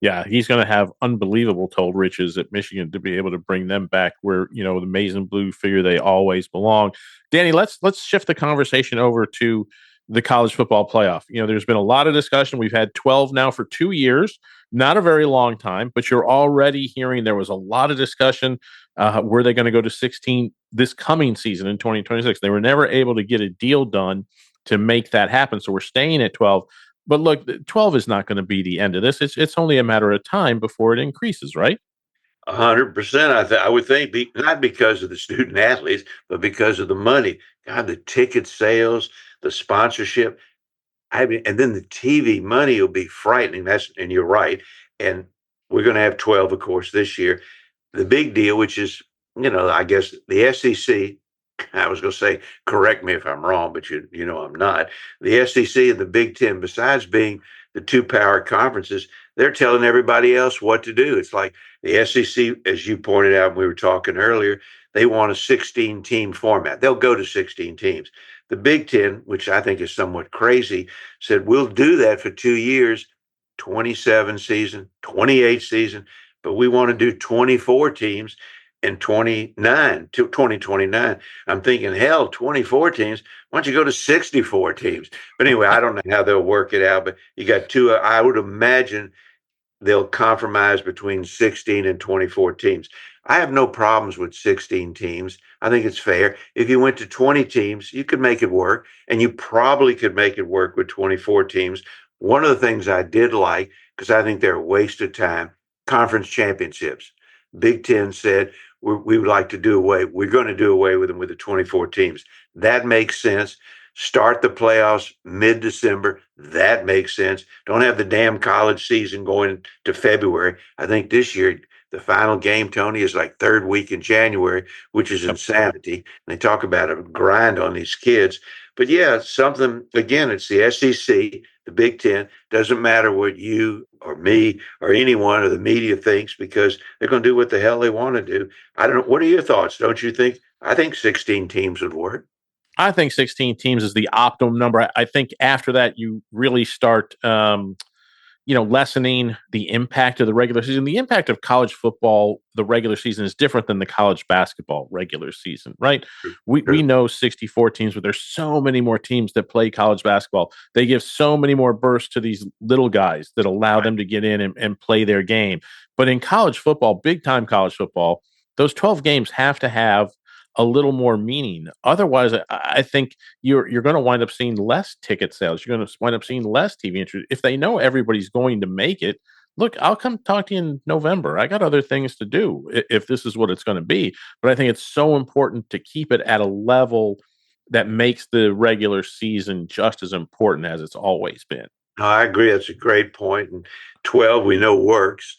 [SPEAKER 9] Yeah, he's going to have unbelievable told riches at Michigan to be able to bring them back where, the maize and blue figure they always belong. Danny, let's shift the conversation over to the college football playoff. There's been a lot of discussion. We've had 12 now for 2 years, not a very long time, but you're already hearing there was a lot of discussion. Were they going to go to 16 this coming season in 2026? They were never able to get a deal done to make that happen. So we're staying at 12. But look, 12 is not going to be the end of this. It's only a matter of time before it increases, right?
[SPEAKER 10] 100%. I would think, not because of the student athletes, but because of the money. God, the ticket sales, the sponsorship, and then the TV money will be frightening. And you're right. And we're going to have 12, of course, this year. The big deal, which is, I guess the SEC. I was going to say, correct me if I'm wrong, but I'm not. The SEC and the Big Ten, besides being the two power conferences, they're telling everybody else what to do. It's like the SEC, as you pointed out when we were talking earlier, they want a 16-team format. They'll go to 16 teams. The Big Ten, which I think is somewhat crazy, said, we'll do that for 2 years, 27 season, 28 season, but we want to do 24 teams in 2029. I'm thinking, hell, 24 teams. Why don't you go to 64 teams? But anyway, I don't know how they'll work it out, but you got two. I would imagine they'll compromise between 16 and 24 teams. I have no problems with 16 teams. I think it's fair. If you went to 20 teams, you could make it work, and you probably could make it work with 24 teams. One of the things I did like, because I think they're a waste of time, conference championships. Big Ten said, we would like to do away. We're going to do away with them with the 24 teams. That makes sense. Start the playoffs mid-December. That makes sense. Don't have the damn college season going to February. I think this year the final game, Tony, is like third week in January, which is insanity. And they talk about a grind on these kids. But yeah, something, again, it's the SEC, the Big Ten. Doesn't matter what you or me or anyone or the media thinks, because they're going to do what the hell they want to do. I don't know. What are your thoughts? Don't you think? I think 16 teams would work.
[SPEAKER 9] I think 16 teams is the optimum number. I think after that, you really start, lessening the impact of the regular season. The impact of college football, the regular season, is different than the college basketball regular season, right? We know 64 teams, but there's so many more teams that play college basketball. They give so many more bursts to these little guys that allow them to get in and play their game. But in college football, big time college football, those 12 games have to have a little more meaning. Otherwise, I think you're going to wind up seeing less ticket sales. You're going to wind up seeing less TV interest. If they know everybody's going to make it, look, I'll come talk to you in November. I got other things to do if this is what it's going to be. But I think it's so important to keep it at a level that makes the regular season just as important as it's always been.
[SPEAKER 10] I agree. That's a great point. And 12, we know works.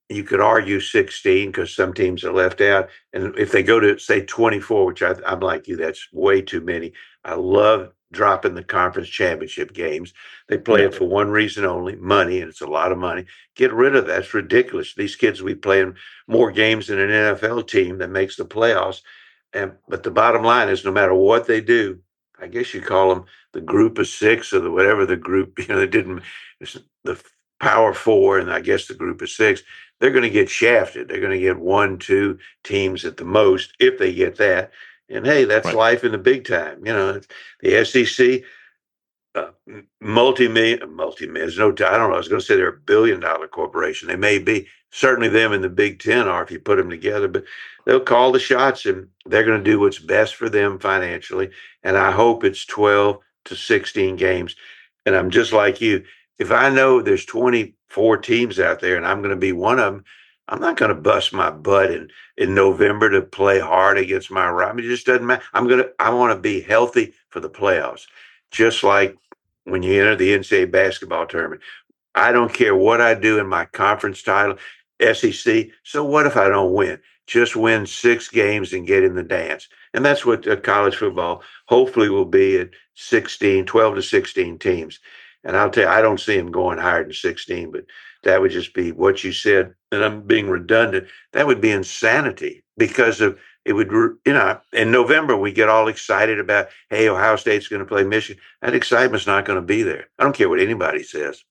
[SPEAKER 10] You could argue 16 because some teams are left out. And if they go to, say, 24, which I'm like you, that's way too many. I love dropping the conference championship games. They play it for one reason only, money, and it's a lot of money. Get rid of that. It's ridiculous. These kids will be playing more games than an NFL team that makes the playoffs. But the bottom line is, no matter what they do, I guess you call them the group of six or whatever the group, they didn't, the Power Four, and I guess the group of six, they're going to get shafted. They're going to get 1-2 teams at the most, if they get that. And hey, that's life in the big time. The SEC, multi-million, there's no, I don't know, I was going to say they're $1 billion corporation. They may be, certainly them in the Big Ten are if you put them together, but they'll call the shots and they're going to do what's best for them financially. And I hope it's 12 to 16 games. And I'm just like you. If I know there's 24 teams out there and I'm going to be one of them, I'm not going to bust my butt in November to play hard against my rival. It just doesn't matter. I want to be healthy for the playoffs. Just like when you enter the NCAA basketball tournament. I don't care what I do in my conference title, SEC. So what if I don't win? Just win 6 games and get in the dance. And that's what college football hopefully will be at 12 to 16 teams. And I'll tell you, I don't see them going higher than 16, but that would just be what you said. And I'm being redundant. That would be insanity because of it would, in November, we get all excited about, hey, Ohio State's going to play Michigan. That excitement's not going to be there. I don't care what anybody says.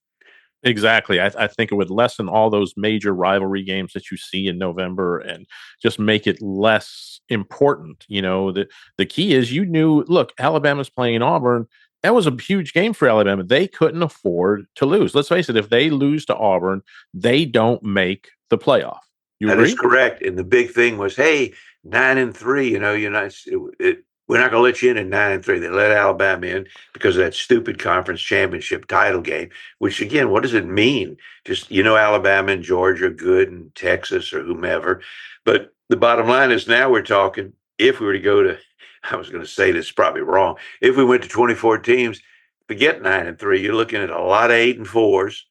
[SPEAKER 9] Exactly. I think it would lessen all those major rivalry games that you see in November and just make it less important. The key is look, Alabama's playing Auburn. That was a huge game for Alabama. They couldn't afford to lose. Let's face it, if they lose to Auburn, they don't make the playoff. You agree?
[SPEAKER 10] That is correct. And the big thing was, hey, 9-3, we're not going to let you in at 9-3. They let Alabama in because of that stupid conference championship title game, which, again, what does it mean? Just, Alabama and Georgia are good and Texas or whomever. But the bottom line is now we're talking, if we were to go to, I was going to say this is probably wrong, if we went to 24 teams, forget 9-3, you're looking at a lot of 8-4s.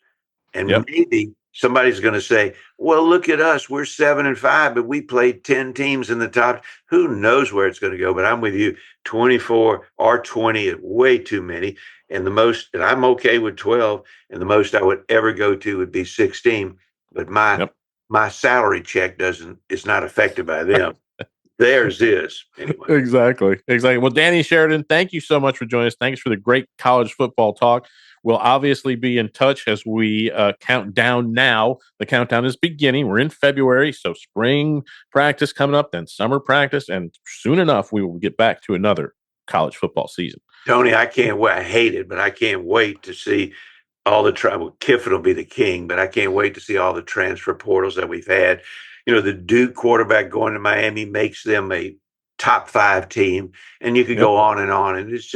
[SPEAKER 10] And maybe somebody's going to say, well, look at us. We're 7-5, but we played 10 teams in the top. Who knows where it's going to go? But I'm with you. 24 or 20 is way too many. And I'm okay with 12. And the most I would ever go to would be 16. But my salary check is not affected by them. Theirs is. Anyway.
[SPEAKER 9] Exactly. Well, Danny Sheridan, thank you so much for joining us. Thanks for the great college football talk. We'll obviously be in touch as we count down now. The countdown is beginning. We're in February, so spring practice coming up, then summer practice, and soon enough, we will get back to another college football season.
[SPEAKER 10] Tony, I can't wait. I hate it, but I can't wait to see all the Kiffin will be the king, but I can't wait to see all the transfer portals that we've had. The Duke quarterback going to Miami makes them a top 5 team, and you could go on. And it's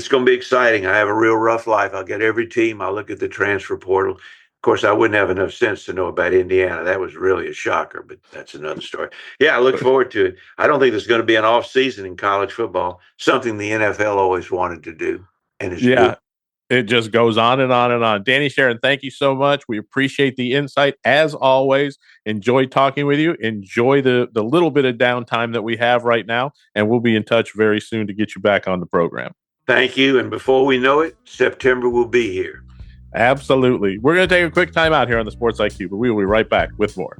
[SPEAKER 10] going to be exciting. I have a real rough life. I'll get every team. I'll look at the transfer portal. Of course, I wouldn't have enough sense to know about Indiana. That was really a shocker, but that's another story. Yeah, I look forward to it. I don't think there's going to be an off season in college football, something the NFL always wanted to do. And it's good.
[SPEAKER 9] It just goes on and on and on. Danny Sheridan, thank you so much. We appreciate the insight. As always, enjoy talking with you. Enjoy the little bit of downtime that we have right now, and we'll be in touch very soon to get you back on the program.
[SPEAKER 10] Thank you. And before we know it, September will be here.
[SPEAKER 9] Absolutely. We're going to take a quick time out here on the Sports IQ, but we will be right back with more.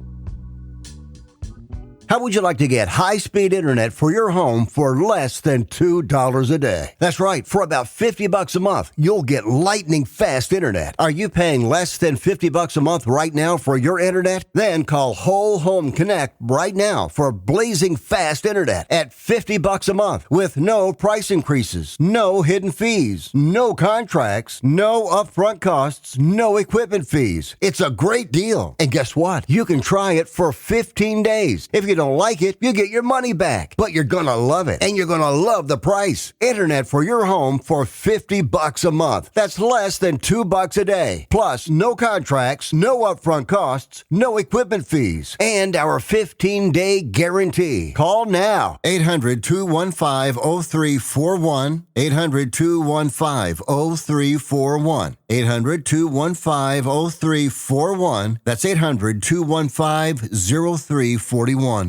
[SPEAKER 5] How would you like to get high-speed internet for your home for less than $2 a day? That's right. For about $50 a month, you'll get lightning fast internet. Are you paying less than $50 a month right now for your internet? Then call Whole Home Connect right now for blazing fast internet at $50 a month with no price increases, no hidden fees, no contracts, no upfront costs, no equipment fees. It's a great deal. And guess what? You can try it for 15 days. If you don't like it, you get your money back. But you're gonna love it, and you're gonna love the price. Internet for your home for $50 a month. That's less than $2 a day. Plus, no contracts, no upfront costs, no equipment fees, and our 15-day guarantee. Call now. 800-215-0341. 800-215-0341. 800-215-0341. That's 800-215-0341.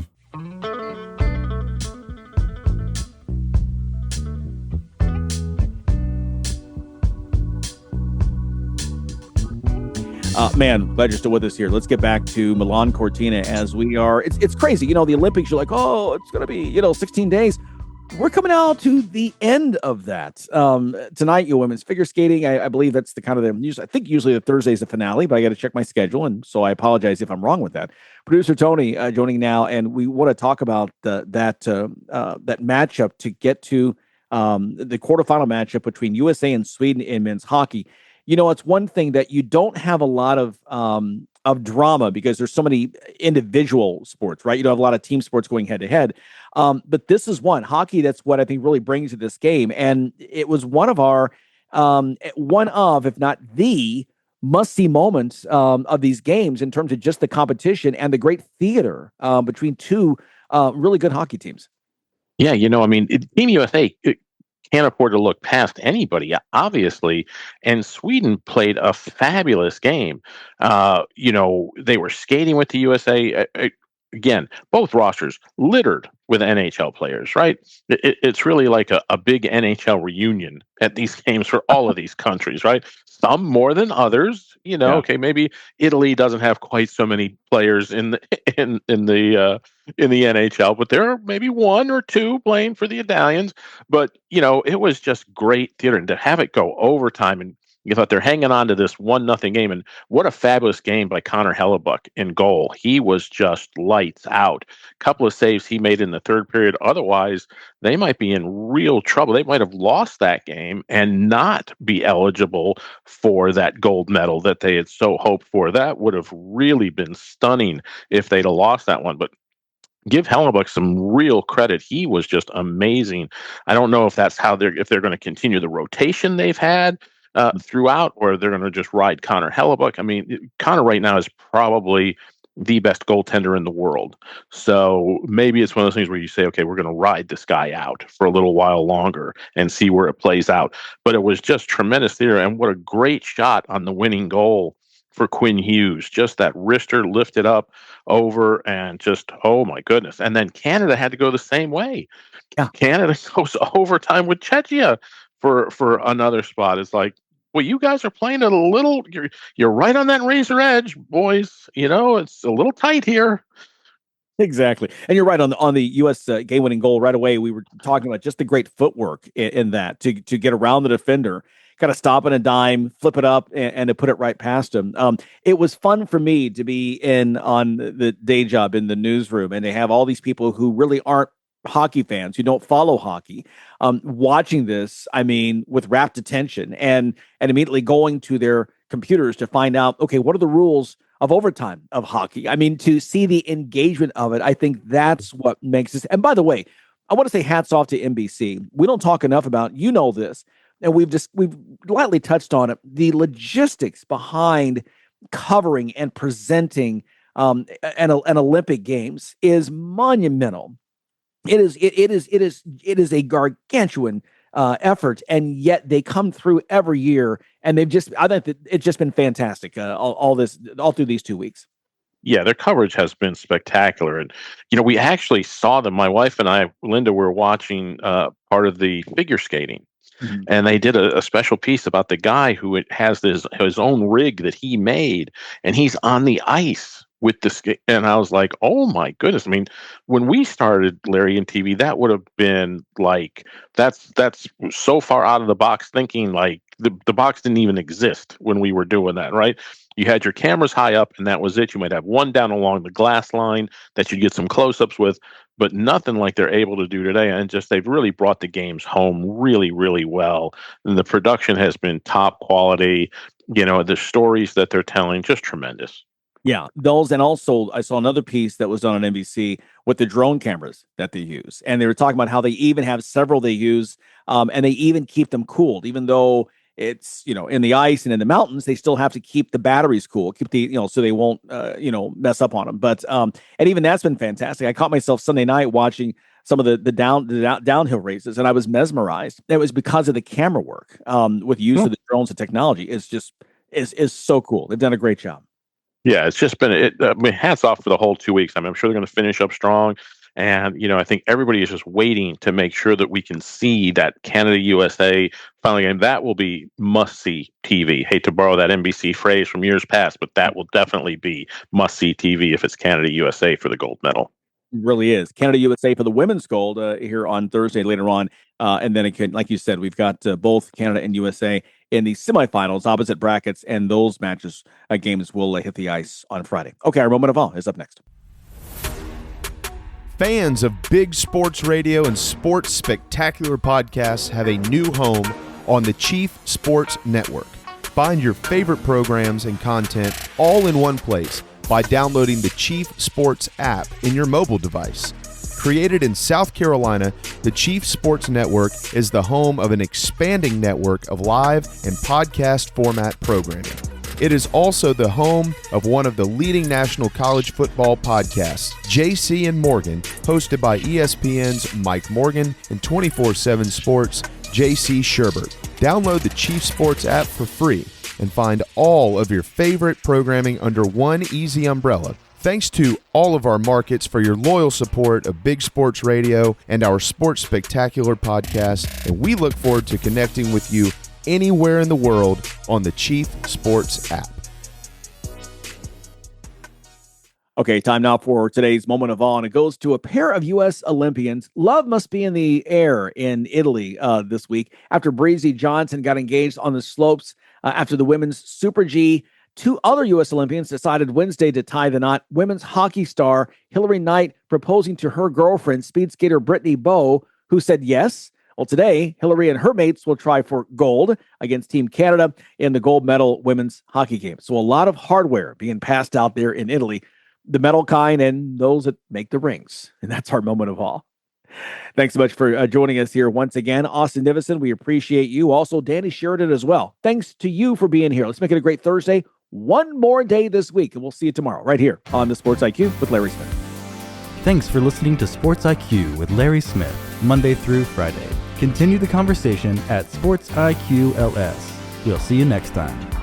[SPEAKER 2] Man, glad you're still with us here. Let's get back to Milan Cortina as we are. It's crazy. The Olympics, you're like, oh, it's going to be, 16 days. We're coming out to the end of that. Tonight, women's figure skating. I believe that's the kind of the news. I think usually the Thursday is the finale, but I got to check my schedule. And so I apologize if I'm wrong with that. Producer Tony joining now. And we want to talk about that matchup to get to the quarterfinal matchup between USA and Sweden in men's hockey. It's one thing that you don't have a lot of drama because there's so many individual sports, right? You don't have a lot of team sports going head to head. But this is one hockey. That's what I think really brings to this game. And it was one of our, if not the must-see moments of these games in terms of just the competition and the great theater between two really good hockey teams.
[SPEAKER 9] Yeah, Team USA can't afford to look past anybody, obviously. And Sweden played a fabulous game. They were skating with the USA. Again, both rosters littered with NHL players, right? It's really like a big NHL reunion at these games for all of these countries, right? Some more than others. Okay, maybe Italy doesn't have quite so many players in the NHL, but there are maybe one or two playing for the Italians. But it was just great theater, and to have it go overtime, and you thought they're hanging on to this 1-0 game, and what a fabulous game by Connor Hellebuck in goal. He was just lights out. A couple of saves he made in the third period. Otherwise, they might be in real trouble. They might have lost that game and not be eligible for that gold medal that they had so hoped for. That would have really been stunning if they'd have lost that one. But give Hellebuck some real credit. He was just amazing. I don't know if that's how they're going to continue the rotation they've had throughout, or they're going to just ride Connor Hellebuck. I mean, Connor right now is probably the best goaltender in the world. So maybe it's one of those things where you say, okay, we're going to ride this guy out for a little while longer and see where it plays out. But it was just tremendous theater, and what a great shot on the winning goal for Quinn Hughes. Just that wrister lifted up over, and just, oh my goodness. And then Canada had to go the same way.
[SPEAKER 2] Yeah.
[SPEAKER 9] Canada goes overtime with Czechia for another spot. It's like, well, you guys are playing it a little, you're right on that razor edge, boys. It's a little tight here.
[SPEAKER 2] Exactly. And you're right on the U.S. Game-winning goal right away. We were talking about just the great footwork in that to get around the defender, kind of stop in a dime, flip it up, and to put it right past him. It was fun for me to be on the day job in the newsroom, and they have all these people who really aren't hockey fans, who don't follow hockey, watching this, with rapt attention and immediately going to their computers to find out, okay, what are the rules of overtime of hockey? To see the engagement of it, I think that's what makes this. And by the way, I want to say hats off to NBC. We don't talk enough about, this, and we've lightly touched on it, the logistics behind covering and presenting an Olympic Games is monumental. It is a gargantuan effort, and yet they come through every year, and I think that it's just been fantastic all through these 2 weeks.
[SPEAKER 9] Yeah, their coverage has been spectacular. And, we actually saw them. My wife and I, Linda, were watching part of the figure skating. Mm-hmm. And they did a special piece about the guy who has his own rig that he made, and he's on the ice with the skate. And I was like, oh my goodness. When we started, Larry, in TV, that would have been like, that's so far out of the box thinking, like the box didn't even exist when we were doing that, right? You had your cameras high up, and that was it. You might have one down along the glass line that you'd get some close-ups with, but nothing like they're able to do today. And just, they've really brought the games home really, really well. And the production has been top quality. The stories that they're telling, just tremendous.
[SPEAKER 2] Yeah, those, and also I saw another piece that was done on NBC with the drone cameras that they use, and they were talking about how they even have several they use, and they even keep them cooled, even though it's in the ice and in the mountains, they still have to keep the batteries cool, keep the so they won't mess up on them. But and even that's been fantastic. I caught myself Sunday night watching some of the downhill races, and I was mesmerized. It was because of the camera work with use of the drones and technology. It's just is so cool. They've done a great job.
[SPEAKER 9] Yeah, it's just been hats off for the whole 2 weeks. I'm sure they're going to finish up strong. And, I think everybody is just waiting to make sure that we can see that Canada-USA final game. That will be must-see TV. Hate to borrow that NBC phrase from years past, but that will definitely be must-see TV if it's Canada-USA for the gold medal.
[SPEAKER 2] Really is. Canada-USA for the women's gold here on Thursday later on. And then, again, like you said, we've got both Canada and USA in the semifinals, opposite brackets, and those matches, games will hit the ice on Friday. Okay, our moment of awe is up next.
[SPEAKER 11] Fans of big sports radio and sports spectacular podcasts have a new home on the Chief Sports Network. Find your favorite programs and content all in one place by downloading the Chief Sports app in your mobile device. Created in South Carolina, the Chief Sports Network is the home of an expanding network of live and podcast format programming. It is also the home of one of the leading national college football podcasts, JC and Morgan, hosted by ESPN's Mike Morgan and 24/7 Sports' JC Sherbert. Download the Chief Sports app for free and find all of your favorite programming under one easy umbrella. Thanks to all of our markets for your loyal support of Big Sports Radio and our Sports Spectacular podcast, and we look forward to connecting with you anywhere in the world on the Chief Sports app.
[SPEAKER 2] Okay, time now for today's moment of awe, and it goes to a pair of U.S. Olympians. Love must be in the air in Italy this week after Breezy Johnson got engaged on the slopes after the women's Super G. Two other U.S. Olympians decided Wednesday to tie the knot. Women's hockey star Hillary Knight proposing to her girlfriend, speed skater Brittany Bowe, who said yes. Well, today, Hillary and her mates will try for gold against Team Canada in the gold medal women's hockey game. So a lot of hardware being passed out there in Italy, the metal kind and those that make the rings. And that's our moment of awe. Thanks so much for joining us here once again. Austin Nivison, we appreciate you. Also, Danny Sheridan as well. Thanks to you for being here. Let's make it a great Thursday. One more day this week, and we'll see you tomorrow right here on the Sports IQ with Larry Smith.
[SPEAKER 1] Thanks for listening to Sports IQ with Larry Smith, Monday through Friday. Continue the conversation at Sports IQ LS. We'll see you next time.